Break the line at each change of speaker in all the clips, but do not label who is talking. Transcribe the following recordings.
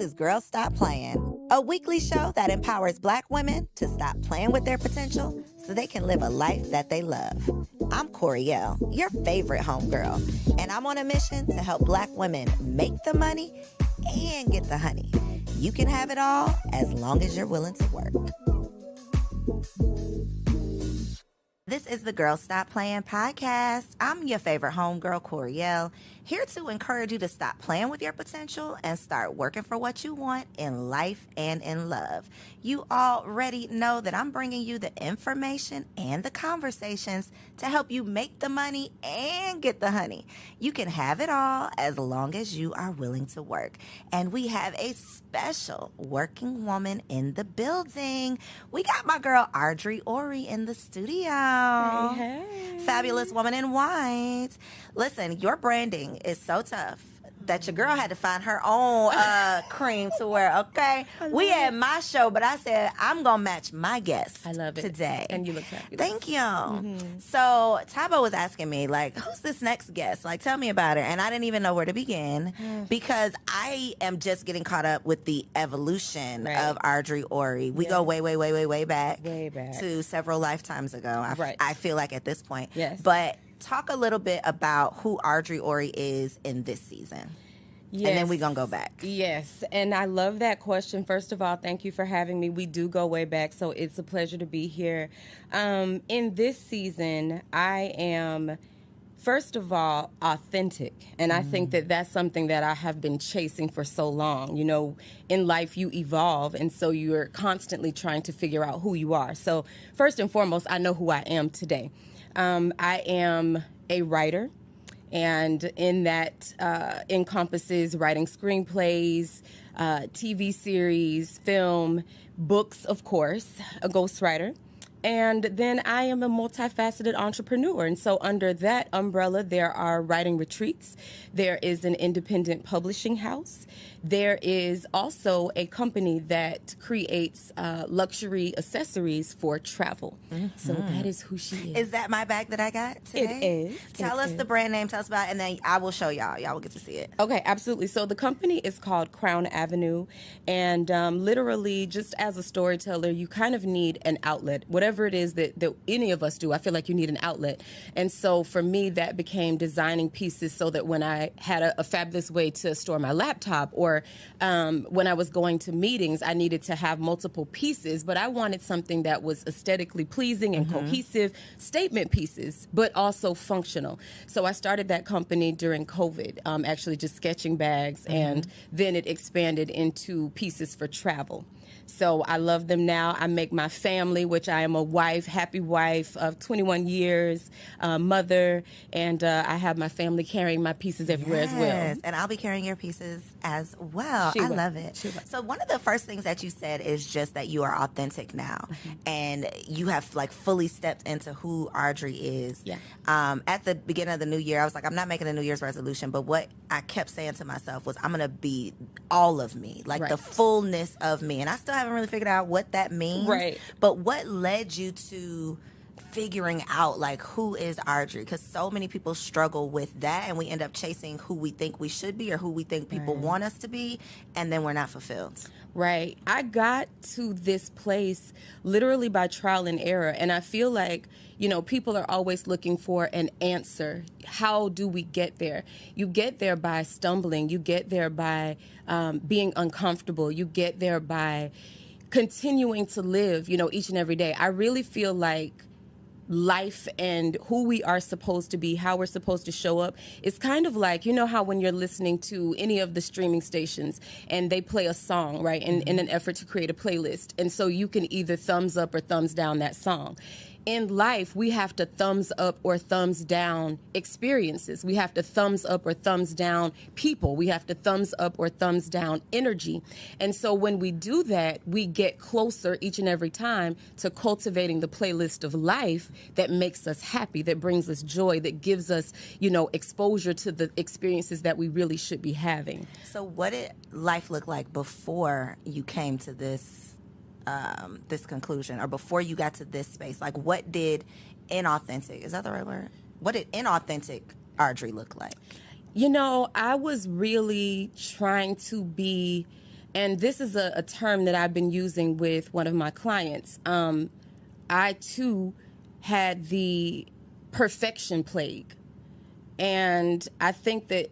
is Girls Stop Playing, a weekly show that empowers Black women to stop playing with their potential so they can live a life that they love. I'm Coriel, your favorite homegirl, and I'm on a mission to help Black women make the money and get the honey. You can have it all as long as you're willing to work. This is the Girls Stop Playing podcast. I'm your favorite homegirl, Coriel, here to encourage you to stop playing with your potential and start working for what you want in life and in love. You already know that I'm bringing you the information and the conversations to help you make the money and get the honey. You can have it all as long as you are willing to work. And we have a special working woman in the building. We got my girl Ardre Orie in the studio.
Hey.
Fabulous woman in white. Listen, your branding is so tough that your girl had to find her own cream to wear, okay? We had my show, but I said, I'm going to match my guest
I love it.
today.
And you look fabulous.
Thank you. So Tabo was asking me, like, who's this next guest? Like, tell me about her. And I didn't even know where to begin because I am just getting caught up with the evolution of Ardre Orie. We go way back.
Way back.
To several lifetimes ago. I feel like at this point.
Yes.
But talk a little bit about who Ardre Orie is in this season.
Yes.
And then we're going to go back.
Yes. And I love that question. First of all, thank you for having me. We do go way back, so it's a pleasure to be here. In this season, I am, first of all, authentic. And I think that that's something that I have been chasing for so long. You know, in life, you evolve, and so you're constantly trying to figure out who you are. So first and foremost, I know who I am today. I am a writer, and in that encompasses writing screenplays, TV series, film, books, of course, a ghostwriter. And then I am a multifaceted entrepreneur. And so under that umbrella, there are writing retreats. There is an independent publishing house. There is also a company that creates luxury accessories for travel. So that is who she is.
Is that my bag that I got today?
It is.
Tell us the brand name, tell us about it, and then I will show y'all. Y'all will get to see it.
Okay, absolutely. So the company is called Crown Avenue, and literally, just as a storyteller, you kind of need an outlet. Whatever it is that any of us do, I feel like you need an outlet. And so for me, that became designing pieces so that when I had a fabulous way to store my laptop, or when I was going to meetings, I needed to have multiple pieces, but I wanted something that was aesthetically pleasing and cohesive, statement pieces, but also functional. So I started that company during COVID, actually just sketching bags, and then it expanded into pieces for travel. So I love them now. I make my family, which I am a wife, happy wife of 21 years, mother, and I have my family carrying my pieces everywhere as well.
Yes, and I'll be carrying your pieces as well. I love it. So one of the first things that you said is just that you are authentic now, and you have like fully stepped into who Ardre is.
Yeah.
At the beginning of the new year, I was like, I'm not making a New Year's resolution, but what I kept saying to myself was, I'm going to be all of me, like the fullness of me. And I still haven't really figured out what that means.
Right.
But what led you to figuring out like who is Ardre? Because so many people struggle with that, and we end up chasing who we think we should be or who we think people want us to be, and then we're not fulfilled.
Right. I got to this place literally by trial and error, and I feel like, you know, people are always looking for an answer. How do we get there? You get there by stumbling. You get there by being uncomfortable. You get there by continuing to live, you know, each and every day. I really feel like life and who we are supposed to be, how we're supposed to show up, it's kind of like, you know how when you're listening to any of the streaming stations and they play a song, right, in an effort to create a playlist. And so you can either thumbs up or thumbs down that song. In life, we have to thumbs up or thumbs down experiences. We have to thumbs up or thumbs down people. We have to thumbs up or thumbs down energy. And so when we do that, we get closer each and every time to cultivating the playlist of life that makes us happy, that brings us joy, that gives us, you know, exposure to the experiences that we really should be having.
So what did life look like before you came to this conclusion, or before you got to this space? Like, what did inauthentic, is that the right word? What did inauthentic Ardre look like?
You know, I was really trying to be And this is a term that I've been using with one of my clients. I too had the perfection plague. And I think that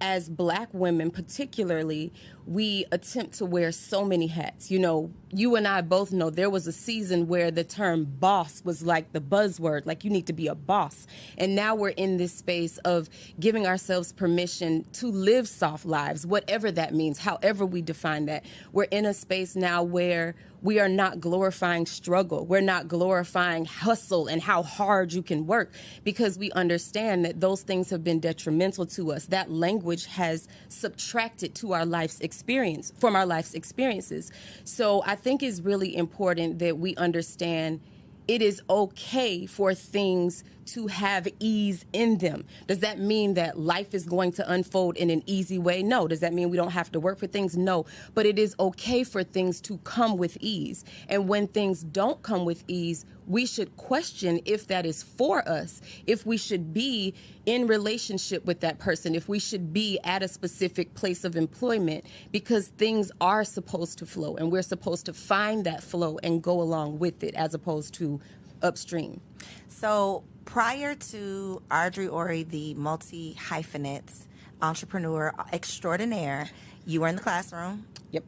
as Black women particularly, we attempt to wear so many hats. You know, you and I both know there was a season where the term boss was like the buzzword, like you need to be a boss. And now we're in this space of giving ourselves permission to live soft lives, whatever that means, however we define that. We're in a space now where we are not glorifying struggle. We're not glorifying hustle and how hard you can work, because we understand that those things have been detrimental to us. That language has subtracted to our life's experience, from our life's experiences. So I think it's really important that we understand it is okay for things to have ease in them. Does that mean that life is going to unfold in an easy way? No. Does that mean we don't have to work for things? No. But it is okay for things to come with ease. And when things don't come with ease, we should question if that is for us, if we should be in relationship with that person, if we should be at a specific place of employment, because things are supposed to flow and we're supposed to find that flow and go along with it as opposed to upstream.
So prior to Ardre Orie, the multi-hyphenate entrepreneur extraordinaire, you were in the classroom.
Yep.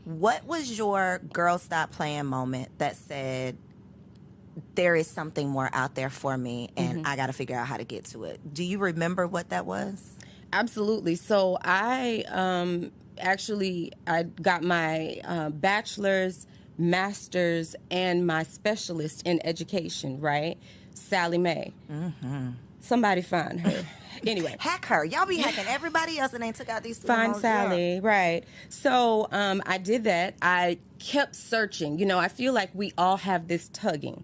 What was your girl stop playing moment that said, there is something more out there for me and I got to figure out how to get to it? Do you remember what that was?
Absolutely. So I got my bachelor's, master's, and my specialist in education, right? Sally Mae. Somebody find her. Anyway.
Hack her. Y'all be hacking everybody else and they took out these
Find Sally, right. So I did that. I kept searching. You know, I feel like we all have this tugging.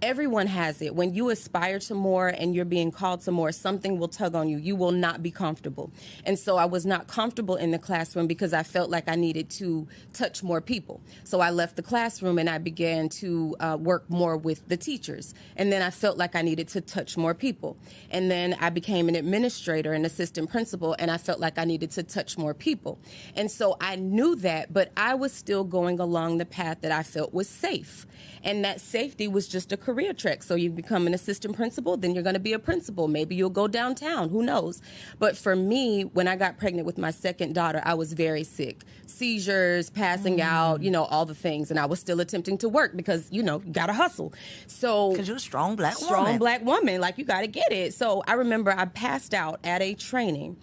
Everyone has it. When you aspire to more and you're being called to more, something will tug on you. You will not be comfortable. And so I was not comfortable in the classroom because I felt like I needed to touch more people. So I left the classroom and I began to work more with the teachers. And then I felt like I needed to touch more people. And then I became an administrator, an assistant principal, and I felt like I needed to touch more people. And so I knew that, but I was still going along the path that I felt was safe. And that safety was just a career track. So you become an assistant principal, then you're going to be a principal. Maybe you'll go downtown. Who knows? But for me, when I got pregnant with my second daughter, I was very sick. Seizures, passing out, you know, all the things. And I was still attempting to work because, you know, you got to hustle. So
because you're a strong black woman.
Strong black woman. Like, you got to get it. So I remember I passed out at a training.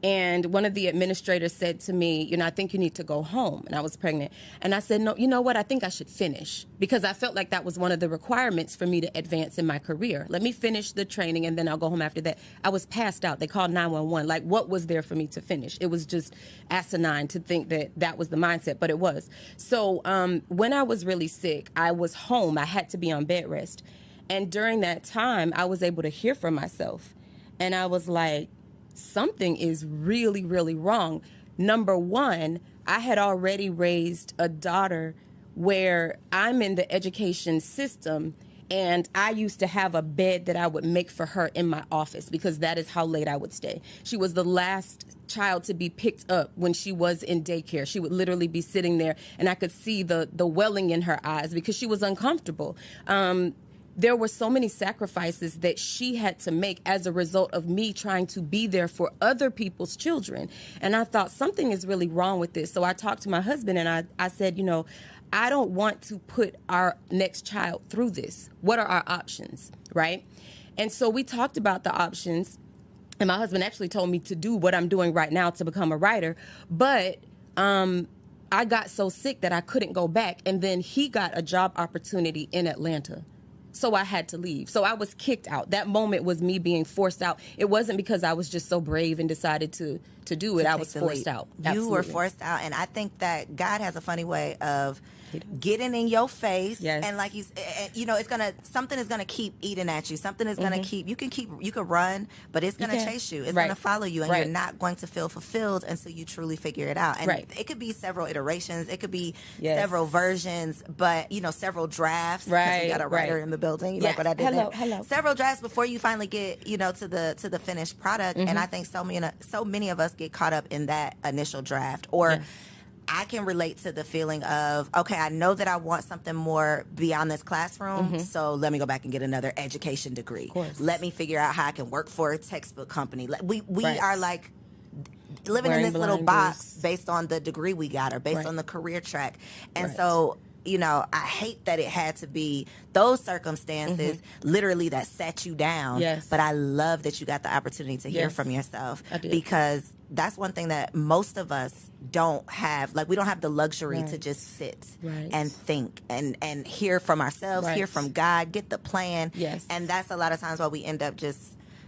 And one of the administrators said to me, you know, I think you need to go home. And I was pregnant. And I said, no, you know what? I think I should finish, because I felt like that was one of the requirements for me to advance in my career. Let me finish the training and then I'll go home after that. I was passed out. They called 911. Like, what was there for me to finish? It was just asinine to think that that was the mindset, but it was. So when I was really sick, I was home. I had to be on bed rest. And during that time, I was able to hear from myself. And I was like, something is really, really wrong. Number one, I had already raised a daughter where I'm in the education system, and I used to have a bed that I would make for her in my office because that is how late I would stay. She was the last child to be picked up when she was in daycare. She would literally be sitting there, and I could see the welling in her eyes because she was uncomfortable. There were so many sacrifices that she had to make as a result of me trying to be there for other people's children. And I thought something is really wrong with this. So I talked to my husband and I said, you know, I don't want to put our next child through this. What are our options, right? And so we talked about the options. And my husband actually told me to do what I'm doing right now to become a writer. But I got so sick that I couldn't go back. And then he got a job opportunity in Atlanta. So I had to leave. So I was kicked out. That moment was me being forced out. It wasn't because I was just so brave and decided to do it. I was forced out.
You were forced out. And I think that God has a funny way of getting in your face.
Yes.
And like you know, something is gonna keep eating at you. Something is gonna you can run, but it's gonna chase you. It's gonna follow you, and you're not going to feel fulfilled until you truly figure it out. And it could be several iterations, it could be several versions, but you know, several drafts. Right. We got a writer in the building. You like what I did there?
Hello.
Several drafts before you finally get, you know, to the finished product. And I think so many of us get caught up in that initial draft, or I can relate to the feeling of, okay, I know that I want something more beyond this classroom, so let me go back and get another education degree.
Of course.
Let me figure out how I can work for a textbook company. We
Right.
are like living
Wearing
in this little
blinders.
box based on the degree we got or based
Right.
on the career track. And
Right.
so, you know, I hate that it had to be those circumstances literally that set you down.
Yes.
But I love that you got the opportunity to hear
Yes.
from yourself,
I did.
because that's one thing that most of us don't have. Like, we don't have the luxury to
Right.
just sit
Right.
and think and hear from ourselves,
Right.
hear from God, get the plan.
Yes.
And that's a lot of times why we end up just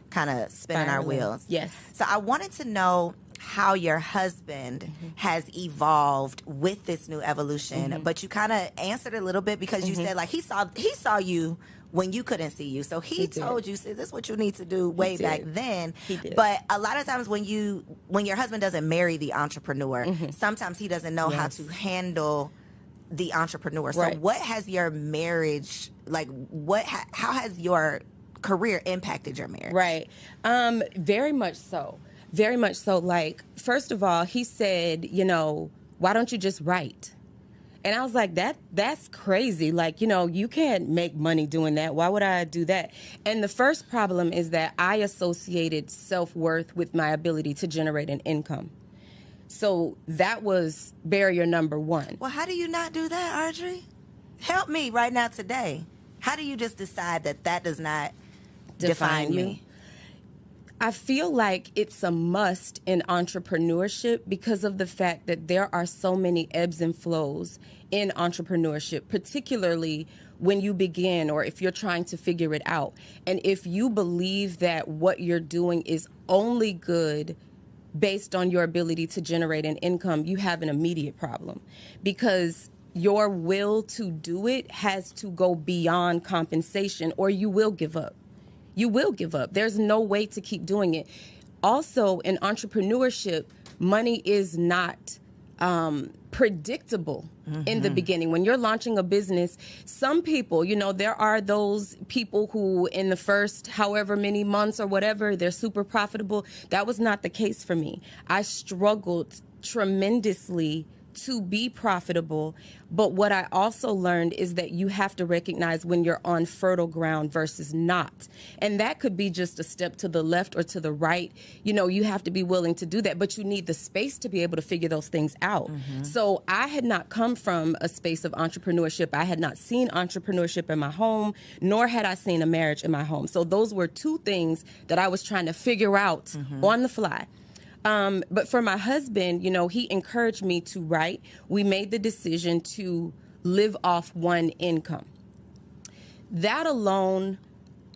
kind of spinning our
Spiraling.
wheels.
Yes.
So I wanted to know how your husband has evolved with this new evolution, but you kind of answered a little bit, because you said, like, he saw you when you couldn't see you, so he
did.
told you, "Sis, this is what you need to do" way
did.
back then.
He did.
But a lot of times when your husband doesn't marry the entrepreneur, sometimes he doesn't know how
Yes.
to handle the entrepreneur. So
Right.
what has your marriage, like, how has your career impacted your marriage?
Right. Very much so. Very much so. Like, first of all, he said, you know, why don't you just write? And I was like, that's crazy. Like, you know, you can't make money doing that. Why would I do that? And the first problem is that I associated self-worth with my ability to generate an income. So that was barrier number one.
Well, how do you not do that, Ardre? Help me right now today. How do you just decide that does not define
you?
me?
I feel like it's a must in entrepreneurship because of the fact that there are so many ebbs and flows in entrepreneurship, particularly when you begin or if you're trying to figure it out. And if you believe that what you're doing is only good based on your ability to generate an income, you have an immediate problem, because your will to do it has to go beyond compensation, or you will give up. You will give up. There's no way to keep doing it. Also, in entrepreneurship, money is not predictable in the beginning. When you're launching a business, some people, you know, there are those people who in the first however many months or whatever, they're super profitable. That was not the case for me. I struggled tremendously to be profitable. But what I also learned is that you have to recognize when you're on fertile ground versus not. And that could be just a step to the left or to the right. You know, you have to be willing to do that, but you need the space to be able to figure those things out. So I had not come from a space of entrepreneurship. I had not seen entrepreneurship in my home, nor had I seen a marriage in my home. So those were two things that I was trying to figure out on the fly. But for my husband, you know, he encouraged me to write. We made the decision to live off one income. That alone,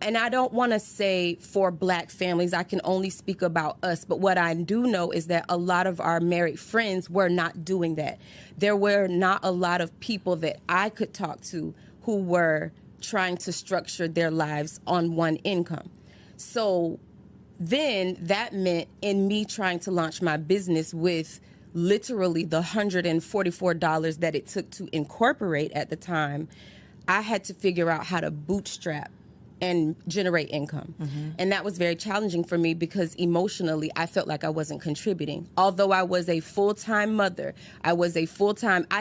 and I don't want to say for Black families, I can only speak about us, but what I do know is that a lot of our married friends were not doing that. There were not a lot of people that I could talk to who were trying to structure their lives on one income. So then that meant in me trying to launch my business with literally the $144 that it took to incorporate at the time, I had to figure out how to bootstrap and generate income. And that was very challenging for me because emotionally I felt like I wasn't contributing. Although I was a full-time mother, I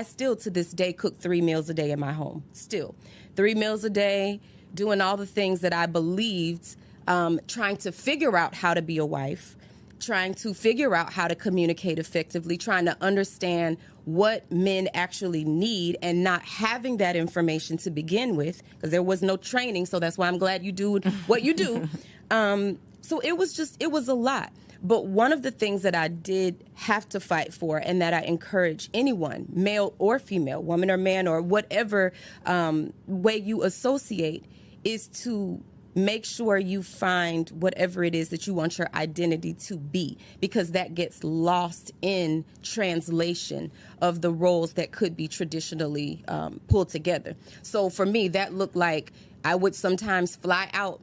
still to this day cook 3 meals a day in my home. Still 3 meals a day, doing all the things that I believed, trying to figure out how to be a wife, trying to figure out how to communicate effectively, trying to understand what men actually need and not having that information to begin with because there was no training. So that's why I'm glad you do what you do. So it was a lot. But one of the things that I did have to fight for and that I encourage anyone, male or female, woman or man or whatever way you associate, is to make sure you find whatever it is that you want your identity to be, because that gets lost in translation of the roles that could be traditionally pulled together. So for me, that looked like I would sometimes fly out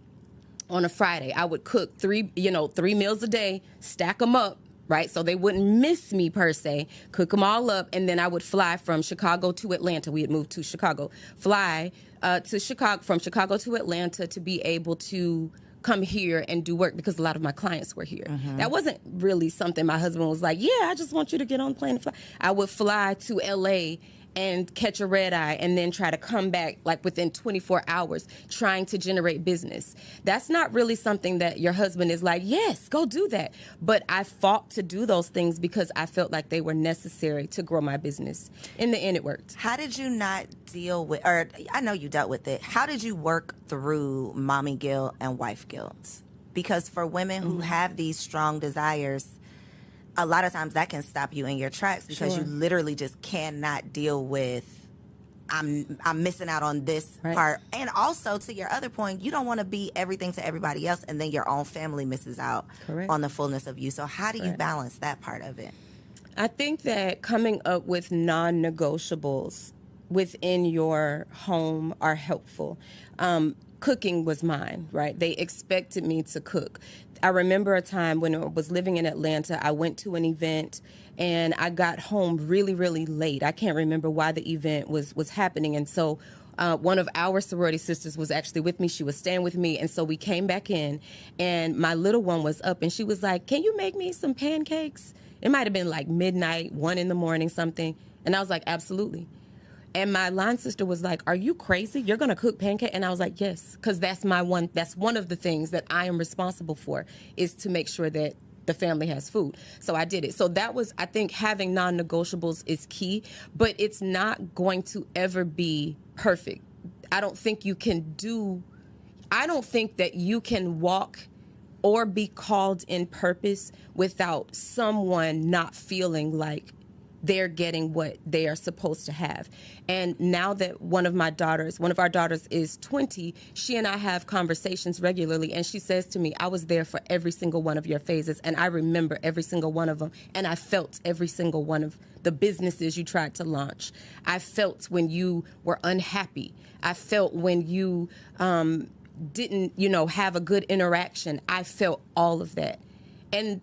on a Friday. I would cook 3 meals a day, stack them up, right? So they wouldn't miss me per se, cook them all up, and then I would fly from Chicago to Atlanta. We had moved to Chicago. Fly from Chicago to Atlanta to be able to come here and do work because a lot of my clients were here. That wasn't really something my husband was like, yeah, I just want you to get on the plane and fly. I would fly to LA and catch a red eye and then try to come back like within 24 hours trying to generate business. That's not really something that your husband is like, yes, go do that. But I fought to do those things because I felt like they were necessary to grow my business. In the end, it worked.
How did you not deal with, or I know you dealt with it, how did you work through mommy guilt and wife guilt? Because for women who have these strong desires, a lot of times that can stop you in your tracks because you literally just cannot deal with I'm missing out on this part. And also, to your other point, you don't want to be everything to everybody else and then your own family misses out on the fullness of you. So how do you balance that part of it?
I think that coming up with non-negotiables within your home are helpful. Cooking was mine, right? They expected me to cook. I remember a time when I was living in Atlanta, I went to an event and I got home really, really late. I can't remember why the event was happening. And so one of our sorority sisters was actually with me. She was staying with me. And so we came back in and my little one was up and she was like, can you make me some pancakes? It might have been like midnight, 1 a.m, something. And I was like, absolutely. And my line sister was like, are you crazy? You're going to cook pancake? And I was like, yes, because that's one of the things that I am responsible for is to make sure that the family has food. So I did it. So that was, I think having non-negotiables is key, but it's not going to ever be perfect. I don't think that you can walk or be called in purpose without someone not feeling like they're getting what they are supposed to have. And now that one of our daughters is 20, she and I have conversations regularly, and she says to me, I was there for every single one of your phases, and I remember every single one of them, and I felt every single one of the businesses you tried to launch. I felt when you were unhappy. I felt when you didn't, have a good interaction. I felt all of that. And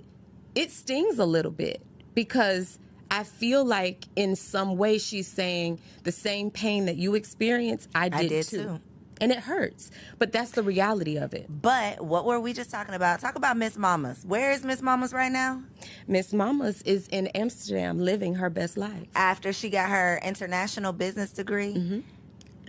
it stings a little bit because I feel like in some way she's saying the same pain that you experienced, I did too. And it hurts. But that's the reality of it.
But what were we just talking about? Talk about Miss Mamas. Where is Miss Mamas right now?
Miss Mamas is in Amsterdam living her best life.
After she got her international business degree?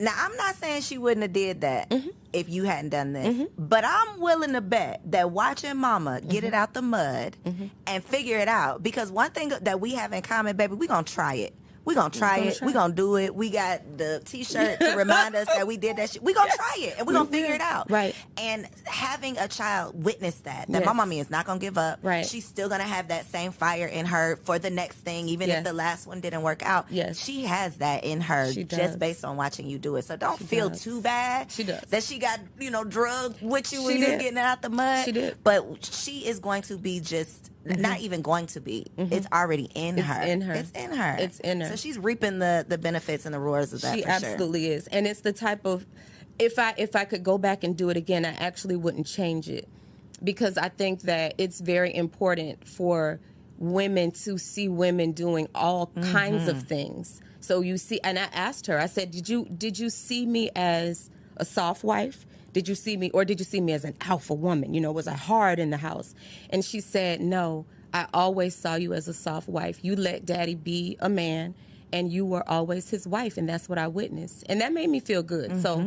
Now, I'm not saying she wouldn't have did that if you hadn't done this, but I'm willing to bet that watching Mama get it out the mud and figure it out, because one thing that we have in common, baby, we're going to try it. We're going to try it. We're going to do it. We got the T-shirt to remind us that we did that shit. We're going to try it, and we're going to figure it out.
Right.
And having a child witness that my mommy is not going to give up.
Right.
She's still going to have that same fire in her for the next thing, even if the last one didn't work out.
Yes.
She has that in her just based on watching you do it. So don't feel too bad that she got, drugged with you when you was getting it out the mud.
She did.
But she is going to be just... not even going to be. It's already in her. It's in her. So she's reaping the benefits and the rewards of that.
She absolutely is. And it's the type of, if I could go back and do it again, I actually wouldn't change it, because I think that it's very important for women to see women doing all kinds of things. So you see, and I asked her, I said, did you see me as a soft wife? Did you see me as an alpha woman? Was I hard in the house? And she said, no, I always saw you as a soft wife. You let daddy be a man, and you were always his wife, and that's what I witnessed. And that made me feel good. So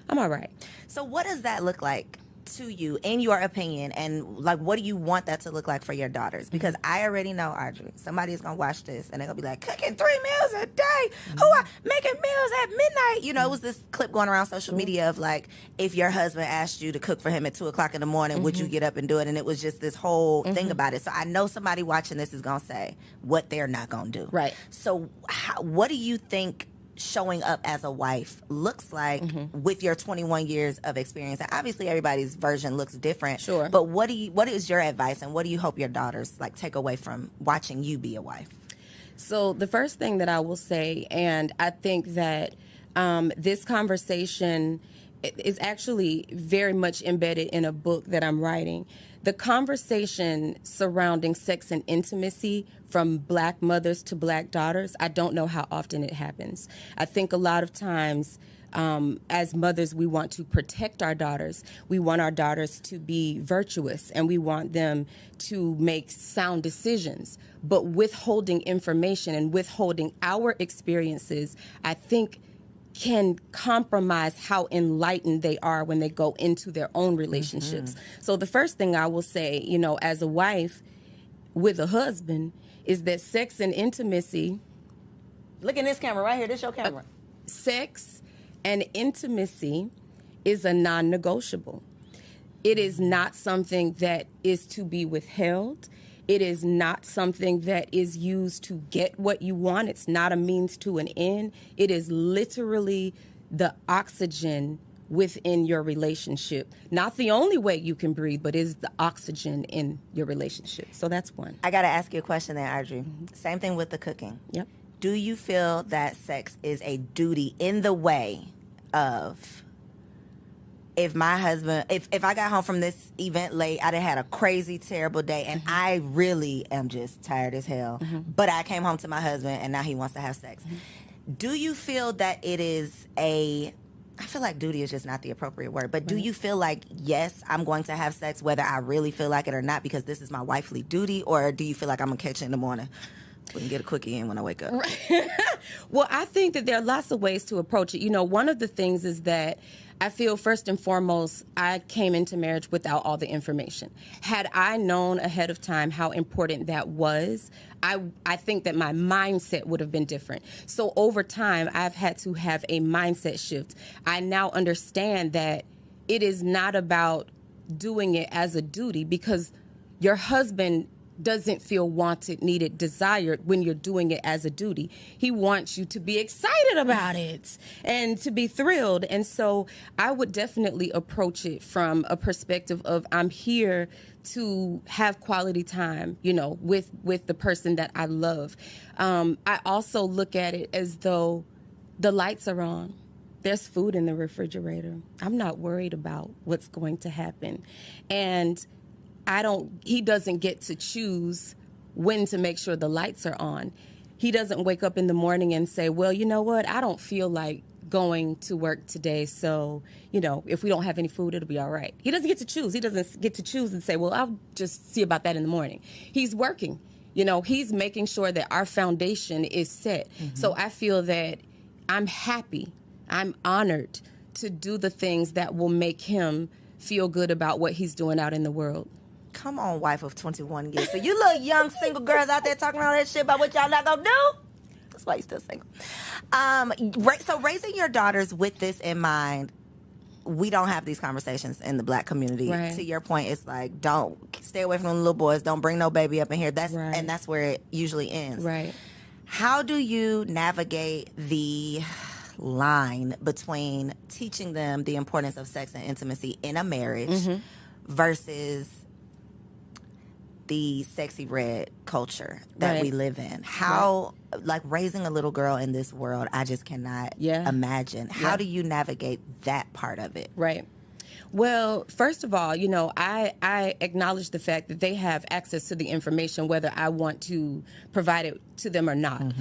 I'm all right.
So what does that look like to you, in your opinion, and like what do you want that to look like for your daughters? Because I already know, Ardre, somebody is gonna watch this and they're gonna be like, cooking 3 meals a day, who are making meals at midnight? It was this clip going around social media of like, if your husband asked you to cook for him at 2:00 in the morning, would you get up and do it? And it was just this whole thing about it. So I know somebody watching this is gonna say what they're not gonna do.
Right.
So what do you think showing up as a wife looks like with your 21 years of experience? And obviously everybody's version looks different.
Sure.
But what is your advice, and what do you hope your daughters take away from watching you be a wife?
So the first thing that I will say, and I think that this conversation is actually very much embedded in a book that I'm writing. The conversation surrounding sex and intimacy from black mothers to black daughters, I don't know how often it happens. I think a lot of times as mothers, we want to protect our daughters. We want our daughters to be virtuous, and we want them to make sound decisions. But withholding information and withholding our experiences, I think, can compromise how enlightened they are when they go into their own relationships. So the first thing I will say, you know, as a wife with a husband, is that sex and intimacy.
Look in this camera right here. This your camera.
Sex and intimacy is a non-negotiable. It is not something that is to be withheld. It is not something that is used to get what you want. It's not a means to an end. It is literally the oxygen within your relationship. Not the only way you can breathe, but is the oxygen in your relationship. So that's one.
I got to ask you a question there, Ardre. Same thing with the cooking.
Yep.
Do you feel that sex is a duty in the way of, if my husband, if I got home from this event late, I done had a crazy, terrible day, and I really am just tired as hell, but I came home to my husband and now he wants to have sex. Do you feel that it is I feel like duty is just not the appropriate word, but do you feel like, yes, I'm going to have sex whether I really feel like it or not because this is my wifely duty, or do you feel like I'm going to catch it in the morning? We can get a quickie in when I wake up.
Well, I think that there are lots of ways to approach it. You know, one of the things is that I feel first and foremost, I came into marriage without all the information. Had I known ahead of time how important that was, I think that my mindset would have been different. So over time, I've had to have a mindset shift. I now understand that it is not about doing it as a duty, because your husband doesn't feel wanted, needed, desired when you're doing it as a duty. He wants you to be excited about it and to be thrilled. And so I would definitely approach it from a perspective of, I'm here to have quality time, you know, with the person that I love. I also look at it as though the lights are on. There's food in the refrigerator. I'm not worried about what's going to happen. And he doesn't get to choose when to make sure the lights are on. He doesn't wake up in the morning and say, well, you know what? I don't feel like going to work today. So, you know, if we don't have any food, it'll be all right. He doesn't get to choose. He doesn't get to choose and say, well, I'll just see about that in the morning. He's working. You know, he's making sure that our foundation is set. So I feel that I'm happy, I'm honored to do the things that will make him feel good about what he's doing out in the world.
Come on, wife of 21 years. So you little young single girls out there talking all that shit about what y'all not gonna do? That's why you still single. So raising your daughters with this in mind, we don't have these conversations in the black community.
Right.
To your point, it's like, don't stay away from the little boys. Don't bring no baby up in here.
Right.
And that's where it usually ends.
Right.
How do you navigate the line between teaching them the importance of sex and intimacy in a marriage versus the sexy red culture that we live in? How, like, raising a little girl in this world, I just cannot imagine. How do you navigate that part of it?
Right. Well, first of all, you know, I acknowledge the fact that they have access to the information, whether I want to provide it to them or not.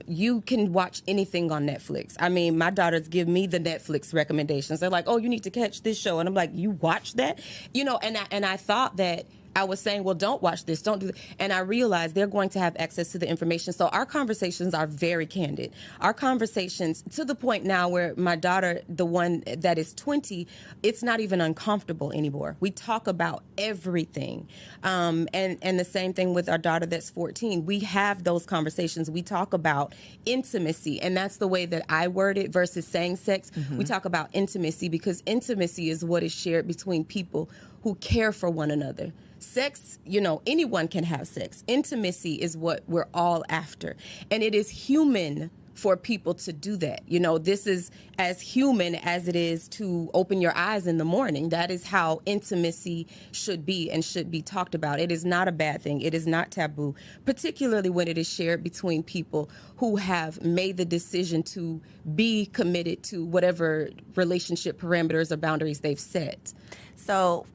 You can watch anything on Netflix. I mean, my daughters give me the Netflix recommendations. They're like, oh, you need to catch this show. And I'm like, you watch that? You know, and I thought that I was saying, well, don't watch this, don't do that. And I realized they're going to have access to the information. So our conversations are very candid. Our conversations, to the point now where my daughter, the one that is 20, it's not even uncomfortable anymore. We talk about everything. And the same thing with our daughter that's 14. We have those conversations. We talk about intimacy. And that's the way that I word it versus saying sex. We talk about intimacy because intimacy is what is shared between people who care for one another. Sex, you know, anyone can have sex. Intimacy is what we're all after. And it is human for people to do that. You know, this is as human as it is to open your eyes in the morning. That is how intimacy should be and should be talked about. It is not a bad thing. It is not taboo, particularly when it is shared between people who have made the decision to be committed to whatever relationship parameters or boundaries they've set.
So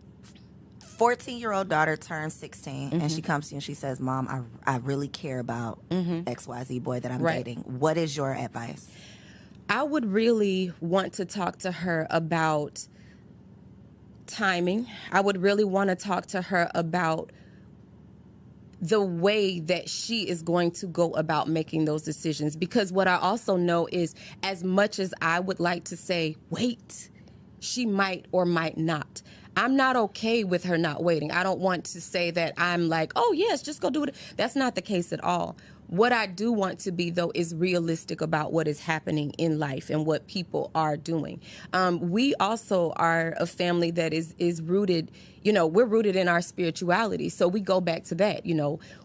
14-year-old daughter turns 16 and she comes to you and she says, Mom, I really care about XYZ boy that I'm dating. What is your advice?
I would really want to talk to her about timing. I would really want to talk to her about the way that she is going to go about making those decisions. Because what I also know is, as much as I would like to say, wait, she might or might not. I'm not okay with her not waiting. I don't want to say that I'm like, oh, yes, just go do it. That's not the case at all. What I do want to be, though, is realistic about what is happening in life and what people are doing. We also are a family that is rooted, we're rooted in our spirituality. So we go back to that.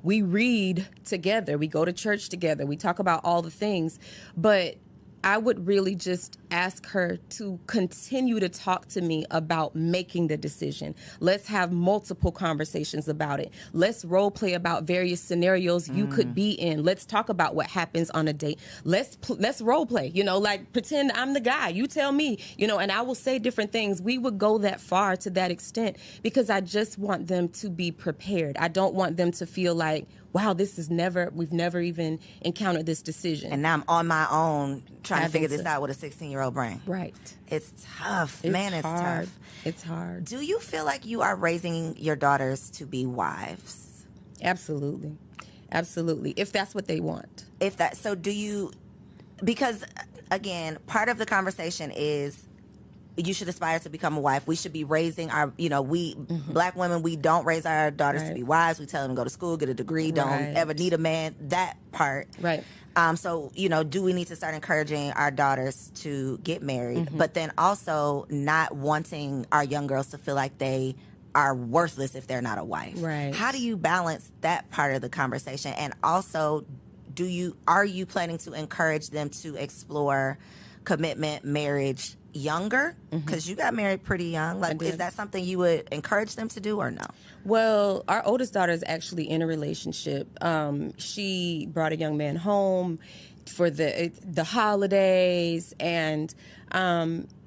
We read together. We go to church together. We talk about all the things. But I would really just ask her to continue to talk to me about making the decision. Let's have multiple conversations about it. Let's role play about various scenarios you could be in. Let's talk about what happens on a date. Let's role play, like pretend I'm the guy. You tell me, and I will say different things. We would go that far to that extent because I just want them to be prepared. I don't want them to feel like, wow, we've never even encountered this decision.
And now I'm on my own trying to figure this out with a 16-year-old brain.
Right.
It's tough. It's
hard.
Tough.
It's hard.
Do you feel like you are raising your daughters to be wives?
Absolutely. Absolutely. If that's what they want.
So do you, because again, part of the conversation is you should aspire to become a wife. We should be raising our, Black women, we don't raise our daughters to be wives. We tell them to go to school, get a degree, don't ever need a man, that part.
Right.
So, do we need to start encouraging our daughters to get married, but then also not wanting our young girls to feel like they are worthless if they're not a wife?
Right.
How do you balance that part of the conversation? And also, are you planning to encourage them to explore commitment, marriage younger? Because you got married pretty young. Like, is that something you would encourage them to do or no?
Well, our oldest daughter is actually in a relationship. She brought a young man home for the holidays, and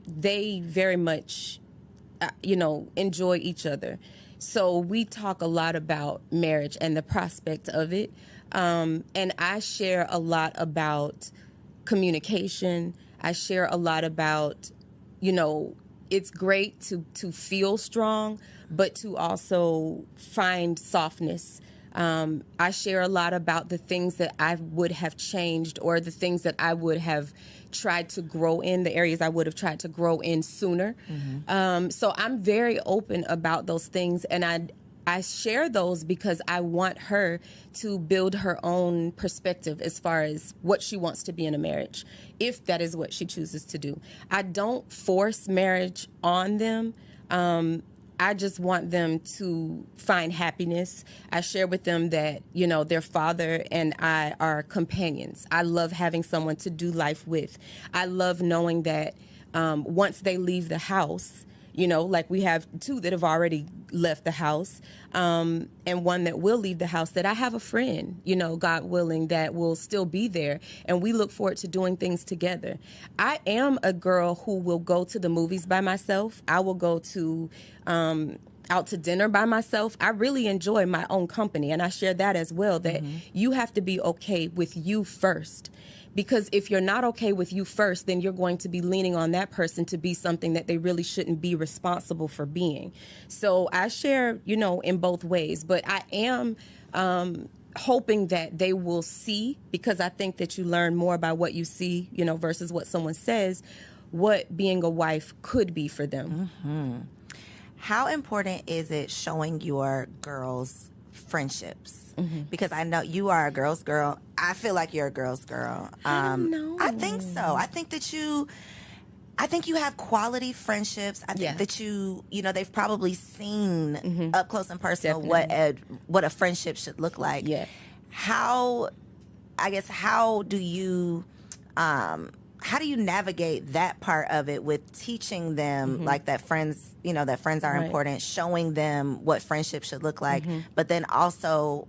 they very much, enjoy each other. So we talk a lot about marriage and the prospect of it. And I share a lot about communication. I share a lot about, it's great to feel strong, but to also find softness. I share a lot about the things that I would have changed or the things that I would have tried to grow in, the areas I would have tried to grow in sooner. So I'm very open about those things, and I share those because I want her to build her own perspective as far as what she wants to be in a marriage, if that is what she chooses to do. I don't force marriage on them. I just want them to find happiness. I share with them that, their father and I are companions. I love having someone to do life with. I love knowing that once they leave the house, like we have two that have already left the house, and one that will leave the house, that I have a friend, God willing, that will still be there. And we look forward to doing things together. I am a girl who will go to the movies by myself. I will go to out to dinner by myself. I really enjoy my own company. And I share that as well, that you have to be okay with you first. Because if you're not okay with you first, then you're going to be leaning on that person to be something that they really shouldn't be responsible for being. So I share, in both ways. But I am hoping that they will see, because I think that you learn more by what you see, versus what someone says, what being a wife could be for them.
How important is it showing your girls friendships? Because I know you are a girl's girl. I feel like you're a girl's girl.
I know.
I think so. I think you have quality friendships. I think that they've probably seen up close and personal what a friendship should look like.
Yeah.
How do you navigate that part of it with teaching them like that friends are important, showing them what friendship should look like, but then also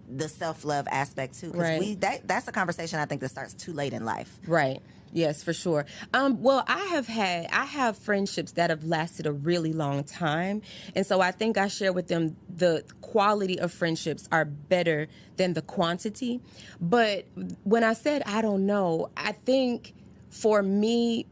the self-love aspect too, because
Right.
that's a conversation I think that starts too late in life.
Right. Yes, for sure. Well, I have friendships that have lasted a really long time, and so I think I share with them the quality of friendships are better than the quantity. But when I said I don't know, I think for me,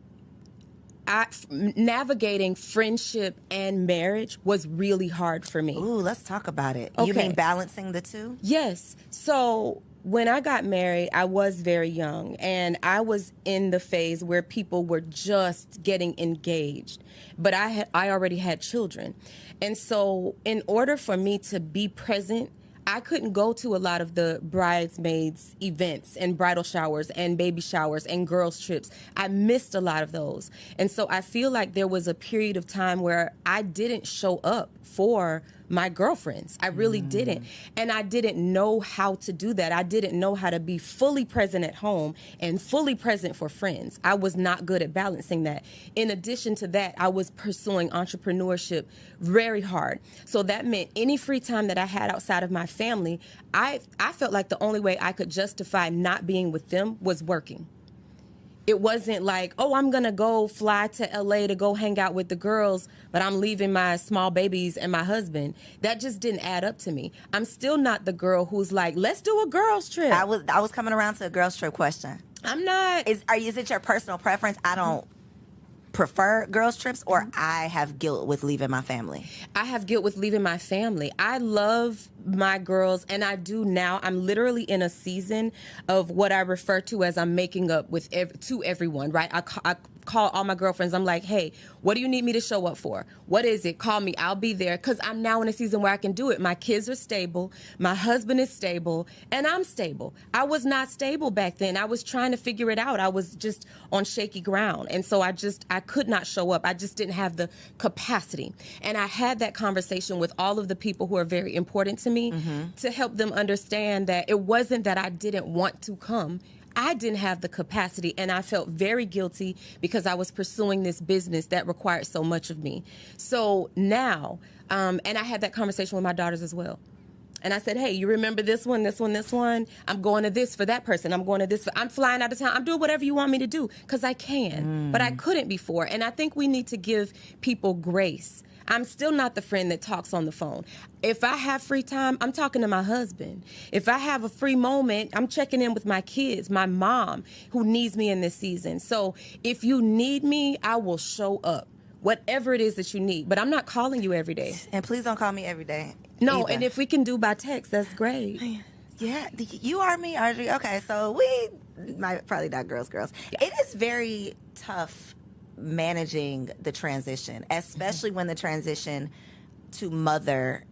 navigating friendship and marriage was really hard for me.
Ooh, let's talk about it. You
Okay.
mean balancing the two?
Yes. So when I got married, I was very young, and I was in the phase where people were just getting engaged, but I already had children. And so in order for me to be present, I couldn't go to a lot of the bridesmaids events and bridal showers and baby showers and girls trips. I missed a lot of those. And so I feel like there was a period of time where I didn't show up for my girlfriends. I really didn't. And I didn't know how to do that. I didn't know how to be fully present at home and fully present for friends. I was not good at balancing that. In addition to that, I was pursuing entrepreneurship very hard. So that meant any free time that I had outside of my family, I felt like the only way I could justify not being with them was working. It wasn't like, oh, I'm going to go fly to LA to go hang out with the girls, but I'm leaving my small babies and my husband. That just didn't add up to me. I'm still not the girl who's like, let's do a girls trip.
I was coming around to a girls trip question.
I'm not.
Is it your personal preference? I don't prefer girls trips, or I have guilt with leaving my family.
I have guilt with leaving my family. I love my girls, and I do now. I'm literally in a season of what I refer to as I'm making up with to everyone, right? I call all my girlfriends. I'm like, hey, what do you need me to show up for? What is it? Call me. I'll be there, because I'm now in a season where I can do it. My kids are stable. My husband is stable, and I'm stable. I was not stable back then. I was trying to figure it out. I was just on shaky ground, and so I could not show up. I just didn't have the capacity. And I had that conversation with all of the people who are very important to me to help them understand that it wasn't that I didn't want to come. I didn't have the capacity, and I felt very guilty because I was pursuing this business that required so much of me. So now, and I had that conversation with my daughters as well. And I said, hey, you remember this one, this one, this one? I'm going to this for that person. I'm going to this. I'm flying out of town. I'm doing whatever you want me to do, because I can. But I couldn't before. And I think we need to give people grace. I'm still not the friend that talks on the phone. If I have free time, I'm talking to my husband. If I have a free moment, I'm checking in with my kids, my mom, who needs me in this season. So if you need me, I will show up, whatever it is that you need. But I'm not calling you every day.
And please don't call me every day.
No,
either.
And if we can do by text, that's great.
Yeah, you are me, Ardre. Okay, so we probably not girls. Yeah. It is very tough managing the transition, especially when the transition to mother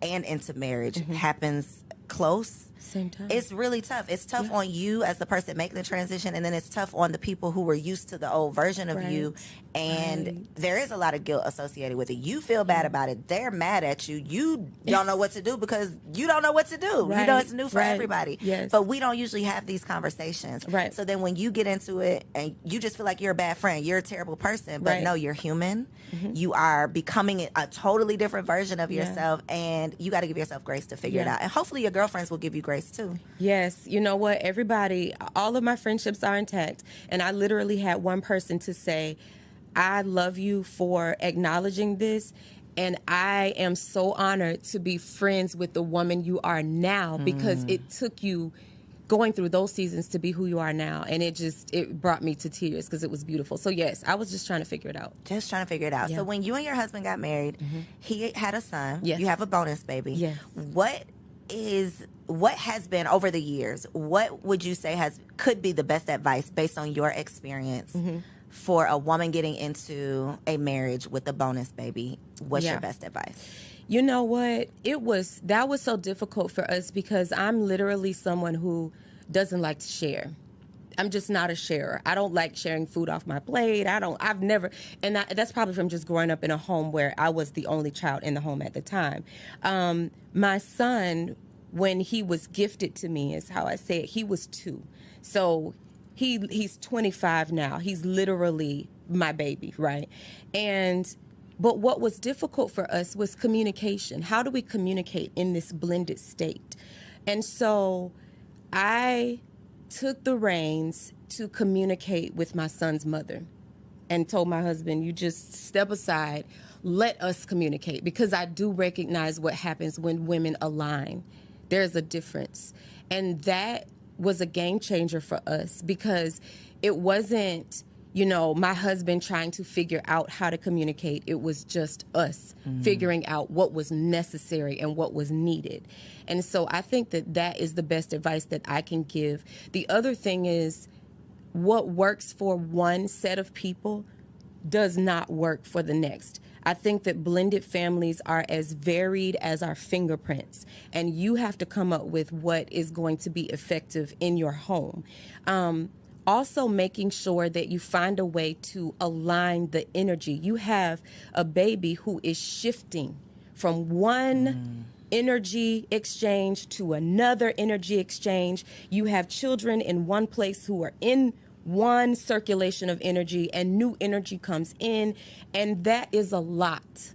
and into marriage happens close.
Same time.
It's really tough. It's tough on you as the person making the transition, and then it's tough on the people who were used to the old version of you. And there is a lot of guilt associated with it. You feel bad about it. They're mad at you. You don't know what to do because you don't know what to do. You know, it's new for everybody.
Yes.
But we don't usually have these conversations.
Right.
So then when you get into it and you just feel like you're a bad friend, you're a terrible person, but no, you're human. You are becoming a totally different version of yourself, and you got to give yourself grace to figure it out. And hopefully your girlfriends will give you grace too.
Yes. You know what? Everybody, all of my friendships are intact. And I literally had one person to say, I love you for acknowledging this. And I am so honored to be friends with the woman you are now, because it took you going through those seasons to be who you are now. And it brought me to tears because it was beautiful. So yes, I was just trying to figure it out.
Just trying to figure it out.
Yeah.
So when you and your husband got married, he had a son.
Yes.
You have a bonus baby.
Yes.
What has been over the years, what would you say could be the best advice based on your experience for a woman getting into a marriage with a bonus baby? What's your best advice?
You know what? That was so difficult for us because I'm literally someone who doesn't like to share. I'm just not a sharer. I don't like sharing food off my plate. I've never, and that's probably from just growing up in a home where I was the only child in the home at the time. My son, when he was gifted to me, is how I say it, he was 2. So he's 25 now. He's literally my baby, right? But what was difficult for us was communication. How do we communicate in this blended state? And so I took the reins to communicate with my son's mother and told my husband, you just step aside, let us communicate, because I do recognize what happens when women align. There's a difference. And that was a game changer for us, because it wasn't, my husband trying to figure out how to communicate. It was just us figuring out what was necessary and what was needed. And so I think that that is the best advice that I can give. The other thing is, what works for one set of people does not work for the next. I think that blended families are as varied as our fingerprints, and you have to come up with what is going to be effective in your home. Also, making sure that you find a way to align the energy. You have a baby who is shifting from one energy exchange to another energy exchange. You have children in one place who are in one circulation of energy, and new energy comes in, and that is a lot.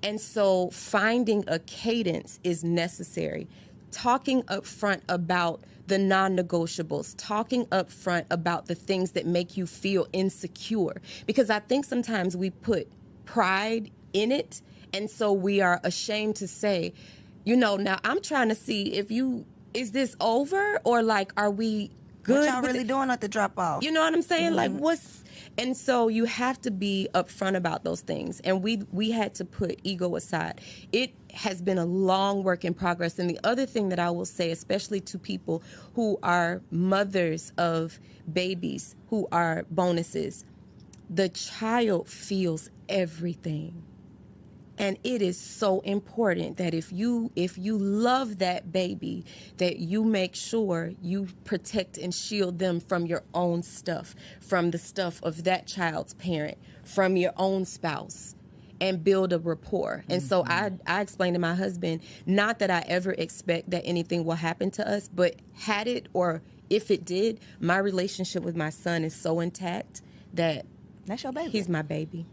And so finding a cadence is necessary. Talking up front about the non-negotiables, talking up front about the things that make you feel insecure, because I think sometimes we put pride in it, and so we are ashamed to say, now I'm trying to see is this over, or like, are we good?
What y'all really doing at the drop off?
You know what I'm saying? Like, and so you have to be upfront about those things. And we had to put ego aside. It has been a long work in progress. And the other thing that I will say, especially to people who are mothers of babies who are bonuses, the child feels everything. And it is so important that if you love that baby, that you make sure you protect and shield them from your own stuff, from the stuff of that child's parent, from your own spouse, and build a rapport. And so I explained to my husband, not that I ever expect that anything will happen to us, but had it, or if it did, my relationship with my son is so intact that
that's your baby.
He's my baby.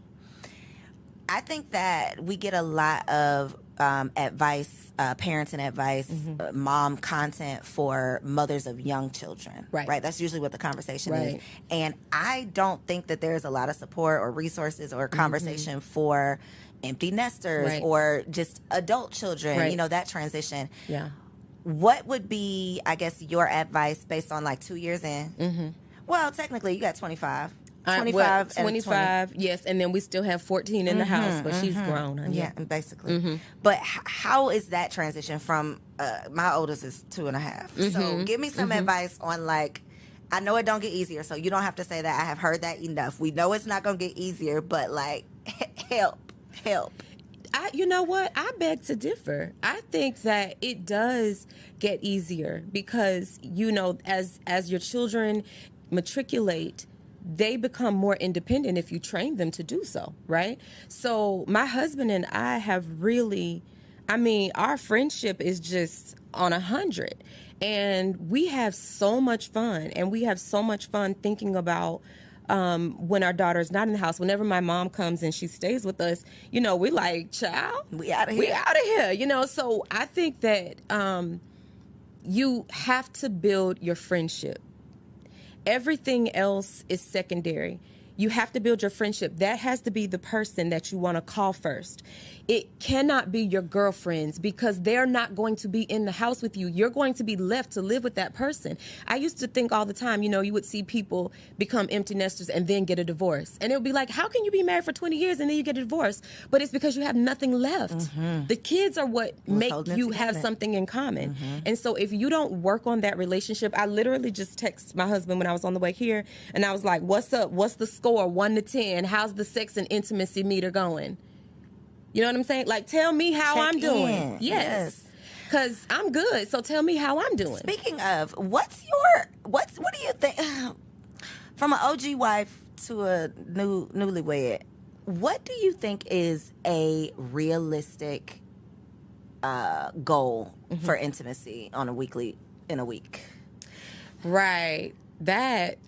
I think that we get a lot of advice, parenting advice, mom content for mothers of young children. Right. That's usually what the conversation is. And I don't think that there's a lot of support or resources or conversation for empty nesters or just adult children, that transition.
Yeah.
What would be, I guess, your advice based on like 2 years in? Well, technically, you got 25.
25, yes, and then we still have 14 in the house, but she's grown.
Yeah, basically. But how is that transition from, my oldest is 2.5. So give me some advice on, like, I know it don't get easier, so you don't have to say that. I have heard that enough. We know it's not going to get easier, but, like, help.
You know what? I beg to differ. I think that it does get easier because, as your children matriculate, they become more independent if you train them to do so, right? So my husband and I have really, our friendship is just on 100. And we have so much fun. And we have so much fun thinking about when our daughter's not in the house. Whenever my mom comes and she stays with us, we're like, child,
we out of here.
We out of here, So I think that you have to build your friendship. Everything else is secondary. You have to build your friendship. That has to be the person that you want to call first. It cannot be your girlfriends because they're not going to be in the house with you. You're going to be left to live with that person. I used to think all the time, you would see people become empty nesters and then get a divorce. And it would be like, how can you be married for 20 years and then you get a divorce? But it's because you have nothing left. The kids are what make you have something in common. And so if you don't work on that relationship, I literally just texted my husband when I was on the way here and I was like, what's up? What's the score? 1 to 10. How's the sex and intimacy meter going? You know what I'm saying? Like, tell me how I'm doing. Yes. Because I'm good. So tell me how I'm doing.
Speaking of, what do you think, from an OG wife to a newlywed, what do you think is a realistic goal for intimacy in a week?
Right. That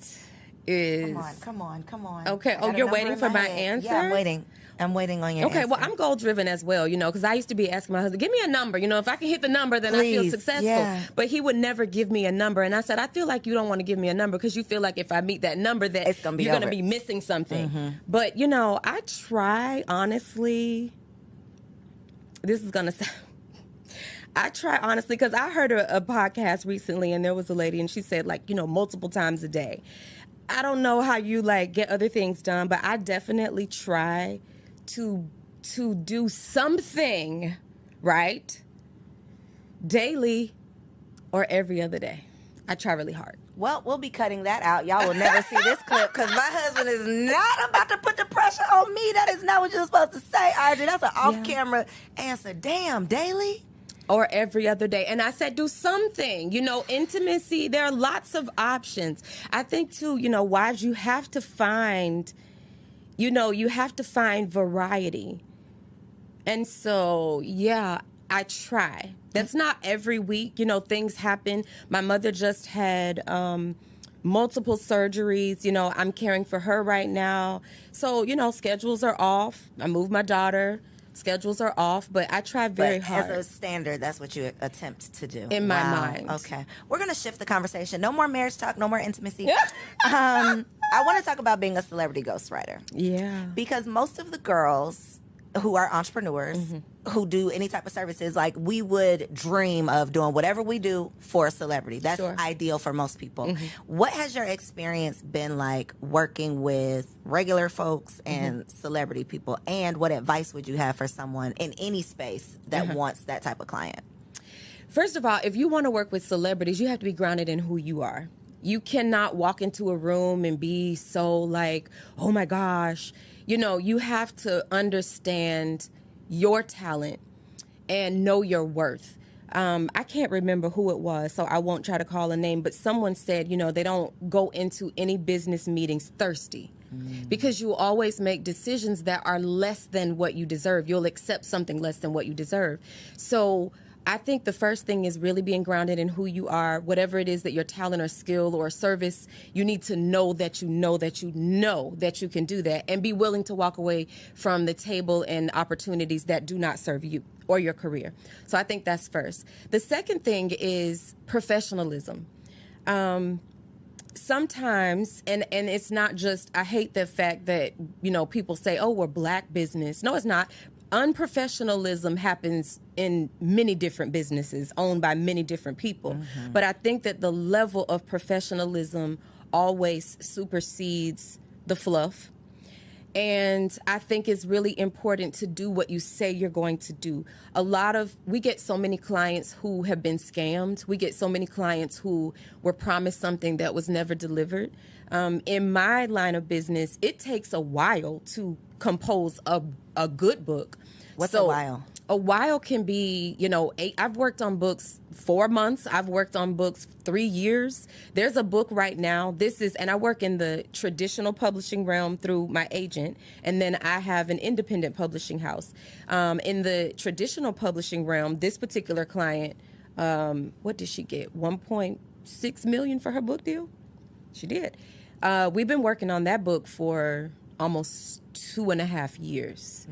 is...
Come on.
Okay. Oh, you're waiting for my answer?
Yeah, I'm waiting. I'm waiting on your
Okay,
answer.
well, I'm goal driven as well, because I used to be asking my husband, give me a number. If I can hit the number, then I feel
Please,
successful.
yeah.
But he would never give me a number. And I said, I feel like you don't want to give me a number because you feel like if I meet that number that
It's gonna be
you're going to
over.
be missing something. But, I try, honestly, this is going to sound... I try honestly because I heard a podcast recently and there was a lady and she said multiple times a day. I don't know how you get other things done, but I definitely try to do something, right, daily or every other day. I try really hard.
Well, we'll be cutting that out. Y'all will never see this clip because my husband is not about to put the pressure on me. That is not what you're supposed to say, Ardre. That's an off-camera answer. Damn, daily?
Or every other day. And I said, do something. Intimacy, there are lots of options. I think, too, wives, you have to find variety. And so, yeah, I try. That's not every week. Things happen. My mother just had multiple surgeries. I'm caring for her right now. So, schedules are off. I moved my daughter. Schedules are off, but I try very hard.
As a standard, that's what you attempt to do.
In my mind.
Okay. We're going to shift the conversation. No more marriage talk, no more intimacy. I want to talk about being a celebrity ghostwriter.
Yeah.
Because most of the girls who are entrepreneurs, who do any type of services, we would dream of doing whatever we do for a celebrity. That's ideal for most people. What has your experience been like working with regular folks and celebrity people? And what advice would you have for someone in any space that wants that type of client?
First of all, if you want to work with celebrities, you have to be grounded in who you are. You cannot walk into a room and be so oh my gosh. You have to understand your talent and know your worth. I can't remember who it was, so I won't try to call a name, but someone said, they don't go into any business meetings thirsty because you always make decisions that are less than what you deserve. You'll accept something less than what you deserve. So I think the first thing is really being grounded in who you are, whatever it is that your talent or skill or service, you need to know that you know that you know that you can do that and be willing to walk away from the table and opportunities that do not serve you or your career. So I think that's first. The second thing is professionalism. Sometimes, and it's not just, I hate the fact that, people say, oh, we're black business. No, it's not. Unprofessionalism happens in many different businesses owned by many different people. But I think that the level of professionalism always supersedes the fluff. And I think it's really important to do what you say you're going to do. We get so many clients who have been scammed. We get so many clients who were promised something that was never delivered. In my line of business, it takes a while to compose a good book.
What's a while?
A while can be, I've worked on books 4 months. I've worked on books 3 years. There's a book right now. And I work in the traditional publishing realm through my agent. And then I have an independent publishing house. In the traditional publishing realm, this particular client, what did she get? $1.6 million for her book deal? She did. We've been working on that book for almost 2.5 years.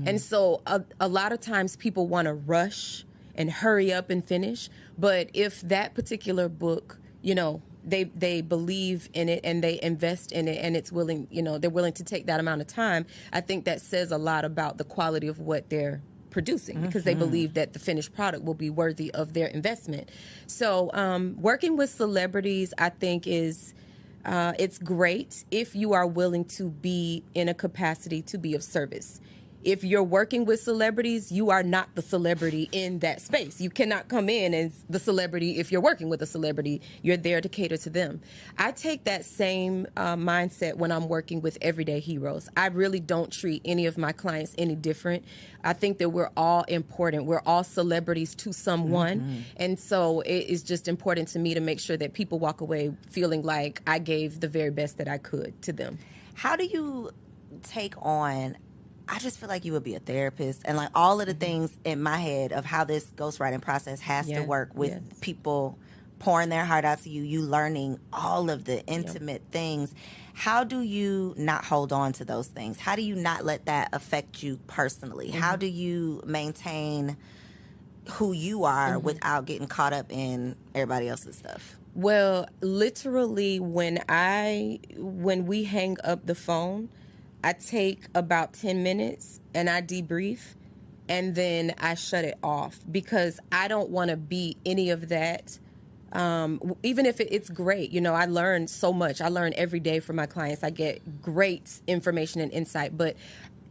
And so a lot of times people want to rush and hurry up and finish. But if that particular book, they believe in it and they invest in it and it's willing, they're willing to take that amount of time, I think that says a lot about the quality of what they're producing because they believe that the finished product will be worthy of their investment. So working with celebrities, I think is... it's great if you are willing to be in a capacity to be of service. If you're working with celebrities, you are not the celebrity in that space. You cannot come in as the celebrity if you're working with a celebrity. You're there to cater to them. I take that same mindset when I'm working with everyday heroes. I really don't treat any of my clients any different. I think that we're all important. We're all celebrities to someone. And so it is just important to me to make sure that people walk away feeling like I gave the very best that I could to them.
How do you take on... I just feel like you would be a therapist and all of the things in my head of how this ghostwriting process has to work with people pouring their heart out to you, you learning all of the intimate things. How do you not hold on to those things? How do you not let that affect you personally? How do you maintain who you are without getting caught up in everybody else's stuff?
Well, literally, when we hang up the phone, I take about 10 minutes and I debrief, and then I shut it off because I don't want to be any of that. Even if it's great, you know, I learn so much. I learn every day from my clients. I get great information and insight, but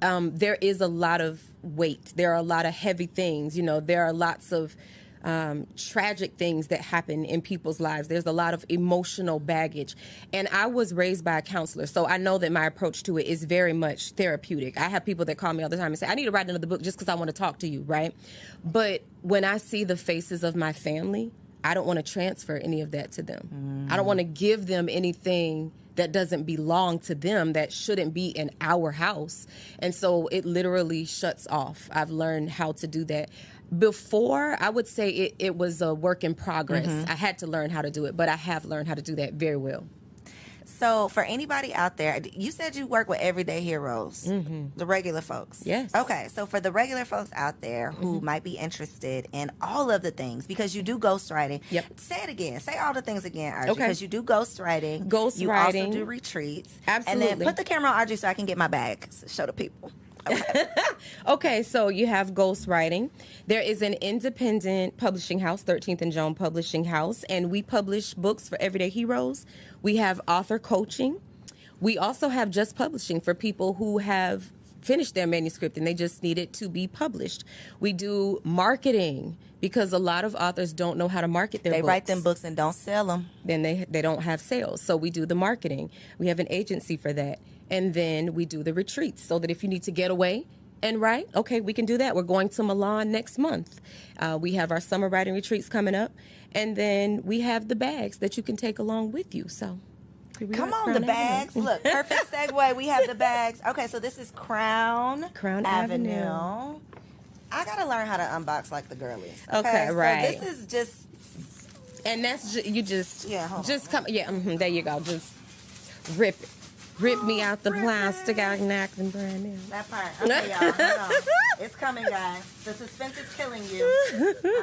there is a lot of weight. There are a lot of heavy things. You know, there are lots of tragic things that happen in people's lives. There's a lot of emotional baggage. And I was raised by a counselor, so I know that my approach to it is very much therapeutic. I have people that call me all the time and say, I need to write another book just because I want to talk to you, right? But when I see the faces of my family, I don't want to transfer any of that to them. I don't want to give them anything that doesn't belong to them, that shouldn't be in our house. And so it literally shuts off. I've learned how to do that. Before, I would say it was a work in progress. I had to learn how to do it, but I have learned how to do that very well.
So for anybody out there, you said you work with everyday heroes, the regular folks.
Yes.
Okay, so for the regular folks out there who might be interested in all of the things, because you do ghostwriting.
Yep.
Say it again. Say all the things again, Ardre.
Okay.
Because you do ghostwriting.
Ghostwriting.
You also do retreats.
Absolutely.
And then put the camera on Ardre so I can get my bag. So show the people. Okay.
Okay, so you have ghostwriting. There is an independent publishing house, 13th and Joan Publishing House, and we publish books for everyday heroes. We have author coaching. We also have just publishing for people who have finished their manuscript and they just need it to be published. We do marketing because a lot of authors don't know how to market their books.
They write them books and don't sell them.
Then they don't have sales. So we do the marketing. We have an agency for that. And then we do the retreats so that if you need to get away and write, okay, we can do that. We're going to Milan next month. We have our summer writing retreats coming up. And then we have the bags that you can take along with you. So
come on, the bags. Look, perfect segue. We have the bags. Okay, so this is Crown Avenue. I got to learn how to unbox like the girlies.
Okay, right.
So this is just...
And that's you just...
Yeah, hold
just
on.
come... Yeah, there you go. Just rip it. Rip me out the plastic. I can act them brand new.
That part. Okay, y'all. Hold on. It's coming, guys. The suspense is killing you.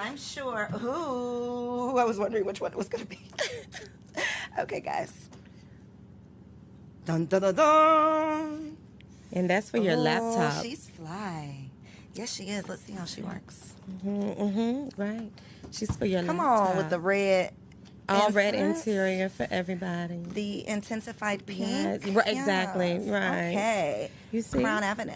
I'm sure. Ooh, I was wondering which one it was going to be. Okay, guys. Dun, dun, dun, dun.
And that's for your laptop.
She's fly. Yes, she is. Let's see how she works.
Right. She's for your
Come
laptop.
on with the red.
All
insert.
red interior for everybody.
The intensified pink.
Yes, right, exactly.
Yes.
Right.
Okay.
You see?
Crown Avenue.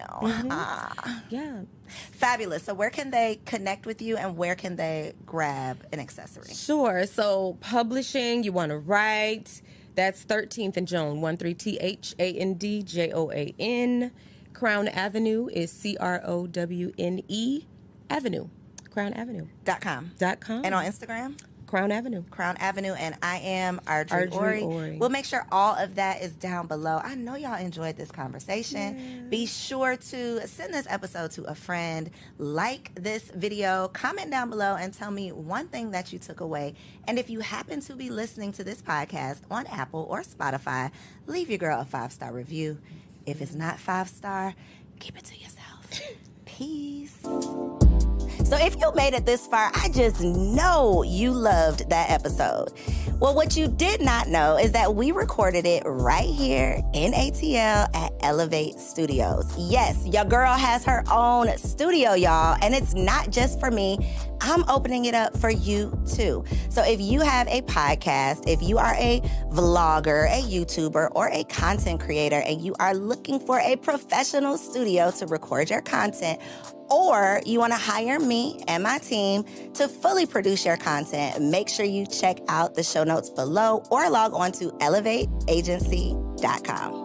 Yeah.
Fabulous. So where can they connect with you and where can they grab an accessory?
Sure. So publishing, you want to write. That's 13th and Joan, 13THANDJOAN. Crown Avenue is CROWNE Avenue. Crown Avenue.
.com.
.com.
And on Instagram?
Crown Avenue.
Crown Avenue, and I am Ardre Orie. We'll make sure all of that is down below. I know y'all enjoyed this conversation. Yeah. Be sure to send this episode to a friend, like this video, comment down below, and tell me one thing that you took away. And if you happen to be listening to this podcast on Apple or Spotify, leave your girl a 5-star review. If it's not 5-star, keep it to yourself. Peace. So if you made it this far, I just know you loved that episode. Well, what you did not know is that we recorded it right here in ATL at Elevate Studios. Yes, your girl has her own studio, y'all, and it's not just for me. I'm opening it up for you too. So if you have a podcast, if you are a vlogger, a YouTuber, or a content creator, and you are looking for a professional studio to record your content, or you want to hire me and my team to fully produce your content, make sure you check out the show notes below or log on to elevateagency.com.